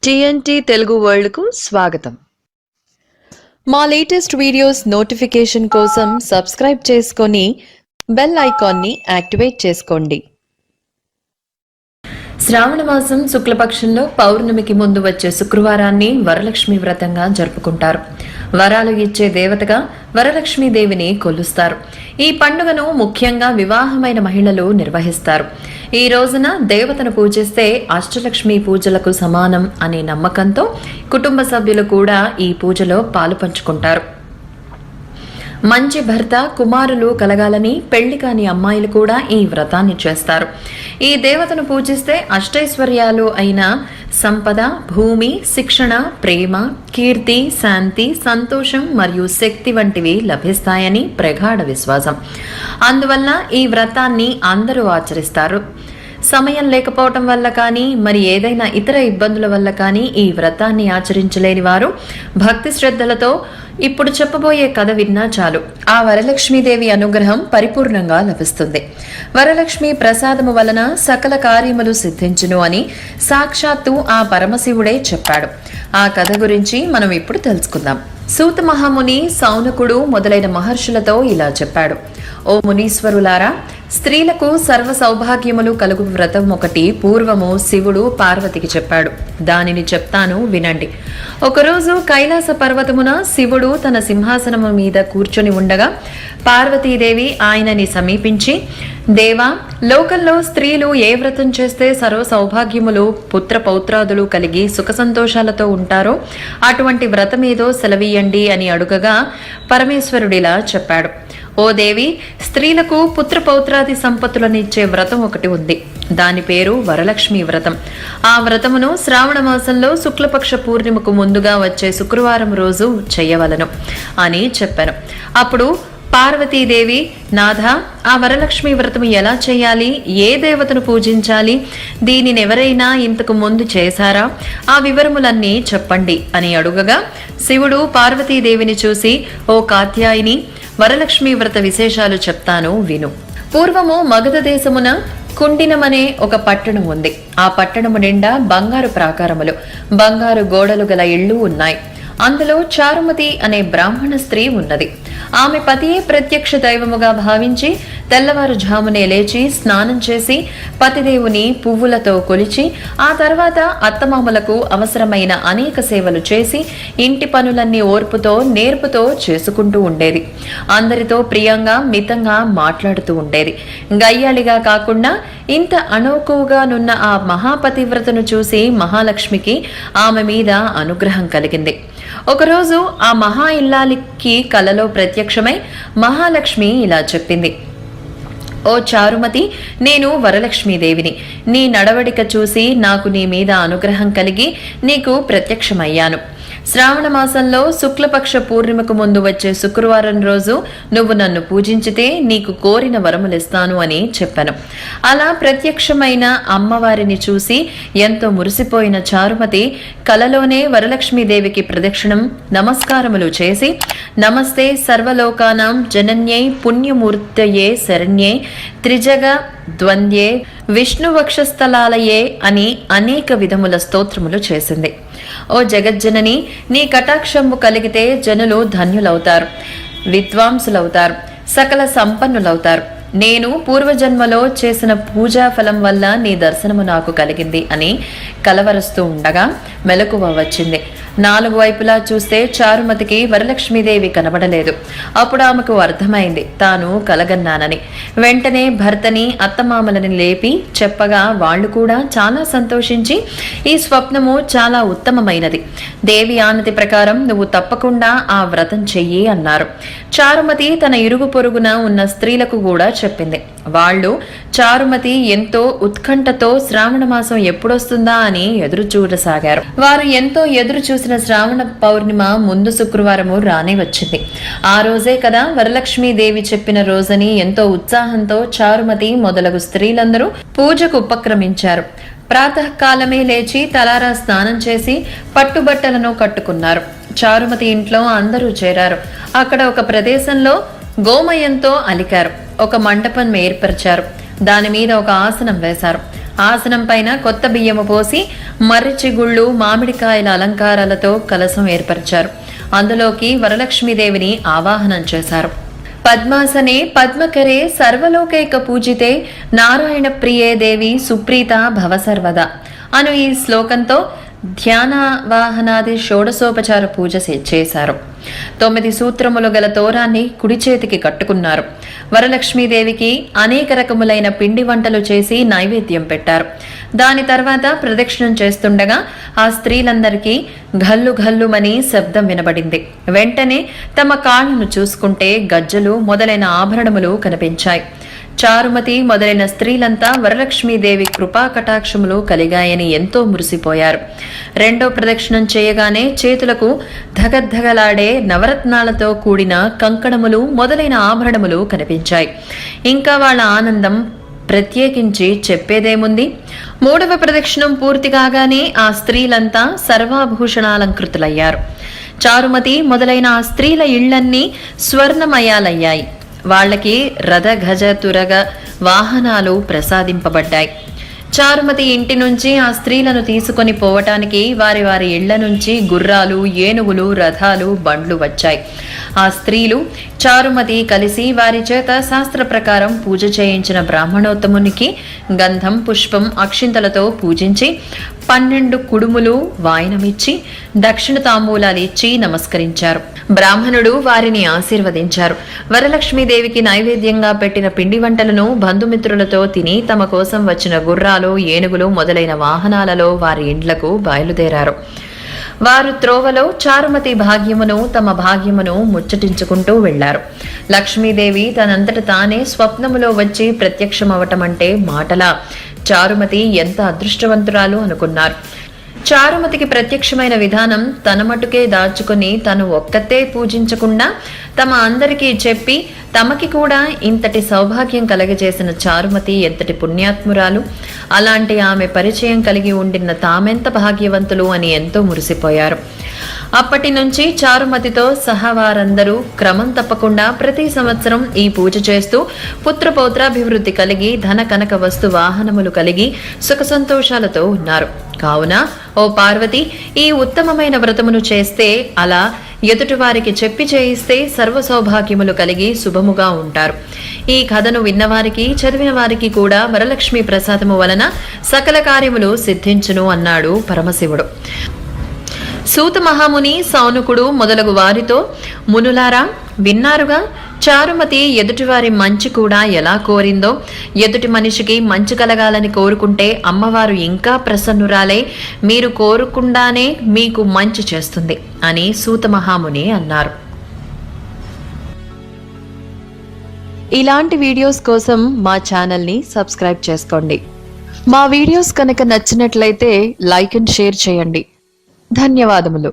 TNT Telugu world కు స్వాగతం. మా లేటెస్ట్ వీడియోస్ నోటిఫికేషన్ కోసం సబ్స్క్రైబ్ చేసుకొని బెల్ ఐకాన్ ని యాక్టివేట్ చేసుకోండి. శ్రావణ మాసం శుక్లపక్షంలో పౌర్ణమికి ముందు వచ్చే శుక్రవారాన్ని వరలక్ష్మి వ్రతంగా జరుపుకుంటారు. వరాలు ఇచ్చే దేవతగా వరలక్ష్మీదేవిని కొలుస్తారు. ఈ పండుగను ముఖ్యంగా వివాహమైన మహిళలు నిర్వహిస్తారు. ఈ రోజున దేవతను పూజిస్తే అష్టలక్ష్మి పూజలకు సమానం అనే నమ్మకంతో కుటుంబ సభ్యులు కూడా ఈ పూజలో పాలు పంచుకుంటారు. మంచి భర్త కుమారులు కలగాలని పెళ్లి కాని అమ్మాయిలు కూడా ఈ వ్రతాన్ని చేస్తారు. ఈ దేవతను పూజిస్తే అష్టైశ్వర్యాలు అయిన సంపద, భూమి, శిక్షణ, ప్రేమ, కీర్తి, శాంతి, సంతోషం మరియు శక్తి వంటివి లభిస్తాయని ప్రగాఢ విశ్వాసం. అందువల్ల ఈ వ్రతాన్ని అందరూ ఆచరిస్తారు. సమయం లేకపోవటం వల్ల కానీ మరి ఏదైనా ఇతర ఇబ్బందుల వల్ల కానీ ఈ వ్రతాన్ని ఆచరించలేని వారు భక్తి శ్రద్ధలతో ఇప్పుడు చెప్పబోయే కథ విన్నా చాలు ఆ వరలక్ష్మీదేవి అనుగ్రహం పరిపూర్ణంగా లభిస్తుంది. వరలక్ష్మి ప్రసాదము వలన సకల కార్యములు సిద్ధించును అని సాక్షాత్తు ఆ పరమశివుడే చెప్పాడు. ఆ కథ గురించి మనం ఇప్పుడు తెలుసుకుందాం. సూత మహాముని సౌనకుడు మొదలైన మహర్షులతో ఇలా చెప్పాడు. ఓ మునీశ్వరులారా, స్త్రీలకు సర్వ సౌభాగ్యములు కలుగు వ్రతం ఒకటి పూర్వము శివుడు పార్వతికి చెప్పాడు. దానిని చెప్తాను, వినండి. ఒకరోజు కైలాస పర్వతమున శివుడు తన సింహాసనము మీద కూర్చొని ఉండగా పార్వతీదేవి ఆయనని సమీపించి, దేవా, లోకంలో స్త్రీలు ఏ వ్రతం చేస్తే సర్వ సౌభాగ్యములు పుత్ర పౌత్రాదులు కలిగి సుఖ సంతోషాలతో ఉంటారో అటువంటి వ్రతమేదో సెలవీయండి అని అడుగగా పరమేశ్వరుడిలా చెప్పాడు. ఓ దేవి, స్త్రీలకు పుత్ర పౌత్రాది సంపత్తులనిచ్చే వ్రతం ఒకటి ఉంది. దాని పేరు వరలక్ష్మి వ్రతం. ఆ వ్రతమును శ్రావణ మాసంలో శుక్లపక్ష పూర్ణిమకు ముందుగా వచ్చే శుక్రవారం రోజు చెయ్యవలను అని చెప్పాను. అప్పుడు పార్వతీదేవి, నాథ, ఆ వరలక్ష్మి వ్రతము ఎలా చేయాలి, ఏ దేవతను పూజించాలి, దీనిని ఎవరైనా ఇంతకు ముందు చేశారా, ఆ వివరములన్నీ చెప్పండి అని అడుగగా శివుడు పార్వతీదేవిని చూసి, ఓ కాత్యాయిని, వరలక్ష్మి వ్రత విశేషాలు చెప్తాను, విను. పూర్వము మగధ దేశమున కుండినమనే ఒక పట్టణం ఉంది. ఆ పట్టణము నిండా బంగారు ప్రాకారములు, బంగారు గోడలు గల ఇళ్ళు ఉన్నాయి. అందులో చారుమతి అనే బ్రాహ్మణ స్త్రీ ఉన్నది. ఆమె పతియే ప్రత్యక్ష దైవముగా భావించి తెల్లవారుజామునే లేచి స్నానం చేసి పతిదేవుని పువ్వులతో కొలిచి ఆ తర్వాత అత్తమామలకు అవసరమైన అనేక సేవలు చేసి ఇంటి పనులన్నీ ఓర్పుతో నేర్పుతో చేసుకుంటూ ఉండేది. అందరితో ప్రియంగా మితంగా మాట్లాడుతూ ఉండేది. గయ్యాళిగా కాకుండా ఇంత అణుకువగానున్న ఆ మహాపతివ్రతను చూసి మహాలక్ష్మికి ఆమె మీద అనుగ్రహం కలిగింది. ఒకరోజు ఆ మహా ఇల్లాలికి కలలో ప్రత్యక్షమై మహాలక్ష్మి ఇలా చెప్పింది. ఓ చారుమతి, నేను వరలక్ష్మీదేవిని. నీ నడవడిక చూసి నాకు నీ మీద అనుగ్రహం కలిగి నీకు ప్రత్యక్షమయ్యాను. శ్రావణ మాసంలో శుక్లపక్ష పూర్ణిమకు ముందు వచ్చే శుక్రవారం రోజు నువ్వు నన్ను పూజించితే నీకు కోరిన వరములిస్తాను అని చెప్పాను. అలా ప్రత్యక్షమైన అమ్మవారిని చూసి ఎంతో మురిసిపోయిన చారుమతి కలలోనే వరలక్ష్మీదేవికి ప్రదక్షిణం నమస్కారములు చేసి, నమస్తే సర్వలోకానాం జనన్యై పుణ్యమూర్తయే శరణ్యే త్రిజగ ద్వంద్యే విష్ణువక్షస్థలాలయే అని అనేక విధముల స్తోత్రములు చేసింది. ఓ జగజ్జనని, నీ కటాక్షము కలిగితే జనులు ధన్యులవుతారు, విద్వాంసులవుతారు, సకల సంపన్నులవుతారు. నేను పూర్వజన్మలో చేసిన పూజా ఫలం వల్ల నీ దర్శనము నాకు కలిగింది అని కలవరుస్తూ ఉండగా మెలకువ వచ్చింది. 4 వైపులా చూస్తే చారుమతికి వరలక్ష్మీదేవి కనబడలేదు. అప్పుడు ఆమెకు అర్థమైంది తాను కలగన్నానని. వెంటనే భర్తని అత్తమామలని లేపి చెప్పగా వాళ్ళు కూడా చాలా సంతోషించి, ఈ స్వప్నము చాలా ఉత్తమమైనది. దేవి ఆనతి ప్రకారం నువ్వు తప్పకుండా ఆ వ్రతం చెయ్యి అన్నారు. చారుమతి తన ఇరుగు పొరుగున ఉన్న స్త్రీలకు కూడా చెప్పింది. వాళ్ళు చారుమతి ఎంతో ఉత్కంఠతో శ్రావణ మాసం ఎప్పుడొస్తుందా అని ఎదురు చూడసాగారు. వారు ఎంతో ఎదురు చూసిన శ్రావణ పౌర్ణిమ ముందు శుక్రవారము రానే వచ్చింది. ఆ రోజే కదా వరలక్ష్మీదేవి చెప్పిన రోజని ఎంతో ఉత్సాహంతో చారుమతి మొదలగు స్త్రీలందరూ పూజకు ఉపక్రమించారు. ప్రాతకాలమే లేచి తలారా స్నానం చేసి పట్టుబట్టలను కట్టుకున్నారు. చారుమతి ఇంట్లో అందరూ చేరారు. అక్కడ ఒక ప్రదేశంలో గోమయంతో అలికారు. ఒక మండపం ఏర్పరిచారు. దాని మీద ఒక ఆసనం వేశారు. ఆసనం పైన కొత్త బియ్యము పోసి మర్రి గుళ్ళు మామిడికాయల అలంకారాలతో కలశం ఏర్పరిచారు. అందులోకి వరలక్ష్మీదేవిని ఆవాహనం చేశారు. పద్మాసనే పద్మకరే సర్వలోకైక పూజితే నారాయణ ప్రియే దేవి సుప్రీత భవ సర్వదా అను ఈ శ్లోకంతో ధ్యానవాహనాది షోడశోపచార పూజ చేశారు. 9 సూత్రములు గల తోరాన్ని కుడి చేతికి కట్టుకున్నారు. వరలక్ష్మీదేవికి అనేక రకములైన పిండి వంటలు చేసి నైవేద్యం పెట్టారు. దాని తర్వాత ప్రదక్షిణం చేస్తుండగా ఆ స్త్రీలందరికీ ఘల్లు ఘల్లుమని శబ్దం వినబడింది. వెంటనే తమ కాళ్లను చూసుకుంటే గజ్జలు మొదలైన ఆభరణములు కనిపించాయి. చారుమతి మొదలైన స్త్రీలంతా వరలక్ష్మీదేవి కృపా కటాక్షములు కలిగాయని ఎంతో మురిసిపోయారు. రెండో ప్రదక్షిణం చేయగానే చేతులకు ధగద్ధగలాడే నవరత్నాలతో కూడిన కంకణములు మొదలైన ఆభరణములు కనిపించాయి. ఇంకా వాళ్ళ ఆనందం ప్రత్యేకించి చెప్పేదేముంది. మూడవ ప్రదక్షిణం పూర్తి కాగానే ఆ స్త్రీలంతా సర్వాభూషణాలంకృతులయ్యారు. చారుమతి మొదలైన ఆ స్త్రీల ఇళ్లన్నీ స్వర్ణమయాలయ్యాయి. వాళ్ళకి రథ గజ తురగ వాహనాలు ప్రసాదింపబడ్డాయి. చారుమతి ఇంటి నుంచి ఆ స్త్రీలను తీసుకొని పోవటానికి వారి వారి ఇళ్ల నుంచి గుర్రాలు, ఏనుగులు, రథాలు, బండ్లు వచ్చాయి. ఆ స్త్రీలు చారుమతి కలిసి వారి చేత శాస్త్ర ప్రకారం పూజ చేయించిన బ్రాహ్మణోత్తమునికి గంధం, పుష్పం, అక్షింతలతో పూజించి 12 కుడుములు వాయనమిచ్చి దక్షిణ తాంబూలాలు ఇచ్చి నమస్కరించారు. బ్రాహ్మణుడు వారిని ఆశీర్వదించారు. వరలక్ష్మీదేవికి నైవేద్యంగా పెట్టిన పిండి వంటలను బంధుమిత్రులతో తిని తమ కోసం వచ్చిన గుర్రాలు, ఏనుగులు మొదలైన వాహనాలలో వారి ఇండ్లకు బయలుదేరారు. వారు త్రోవలో చారుమతి భాగ్యమును తమ భాగ్యమును ముచ్చటించుకుంటూ వెళ్లారు. లక్ష్మీదేవి తనంతట తానే స్వప్నములో వచ్చి ప్రత్యక్షమవటం అంటే మాటలా? చారుమతి ఎంత అదృష్టవంతురాలు అనుకున్నారు. చారుమతికి ప్రత్యక్షమైన విధానం తన మటుకే దాచుకుని తను ఒక్కతే పూజించకుండా తమ అందరికీ చెప్పి తమకి కూడా ఇంతటి సౌభాగ్యం కలగజేసిన చారుమతి ఎంతటి పుణ్యాత్మురాలు. అలాంటి ఆమె పరిచయం కలిగి ఉండిన తామెంత భాగ్యవంతులు అని ఎంతో మురిసిపోయారు. అప్పటి నుంచి చారుమతితో సహా వారందరూ క్రమం తప్పకుండా ప్రతి సంవత్సరం ఈ పూజ చేస్తూ పుత్రపౌత్రాభివృద్ధి కలిగి ధన కనక వస్తు వాహనములు కలిగి సుఖ సంతోషాలతో ఉన్నారు. కావున ఓ పార్వతి, ఈ ఉత్తమమైన వ్రతమును చేస్తే, అలా ఎదుటివారికి చెప్పి చేయిస్తే సర్వ సౌభాగ్యములు కలిగి శుభముగా ఉంటారు. ఈ కథను విన్నవారికి, చదివిన వారికి కూడా వరలక్ష్మి ప్రసాదము వలన సకల కార్యములు సిద్ధించును అన్నాడు పరమశివుడు. సూత మహాముని, సౌనకుడు మొదలగు వారితో, మునులారా విన్నారుగా, చారుమతి ఎదుటివారి మంచి కూడా ఎలా కోరిందో. ఎదుటి మనిషికి మంచి కలగాలని కోరుకుంటే అమ్మవారు ఇంకా ప్రసన్నురాలై మీరు కోరుకుండానే మీకు మంచి చేస్తుంది అని సూత మహాముని అన్నారు. ఇలాంటి వీడియోస్ కోసం మా ఛానల్ని సబ్స్క్రైబ్ చేసుకోండి. మా వీడియోస్ కనుక నచ్చినట్లయితే లైక్ అండ్ షేర్ చేయండి. ధన్యవాదములు.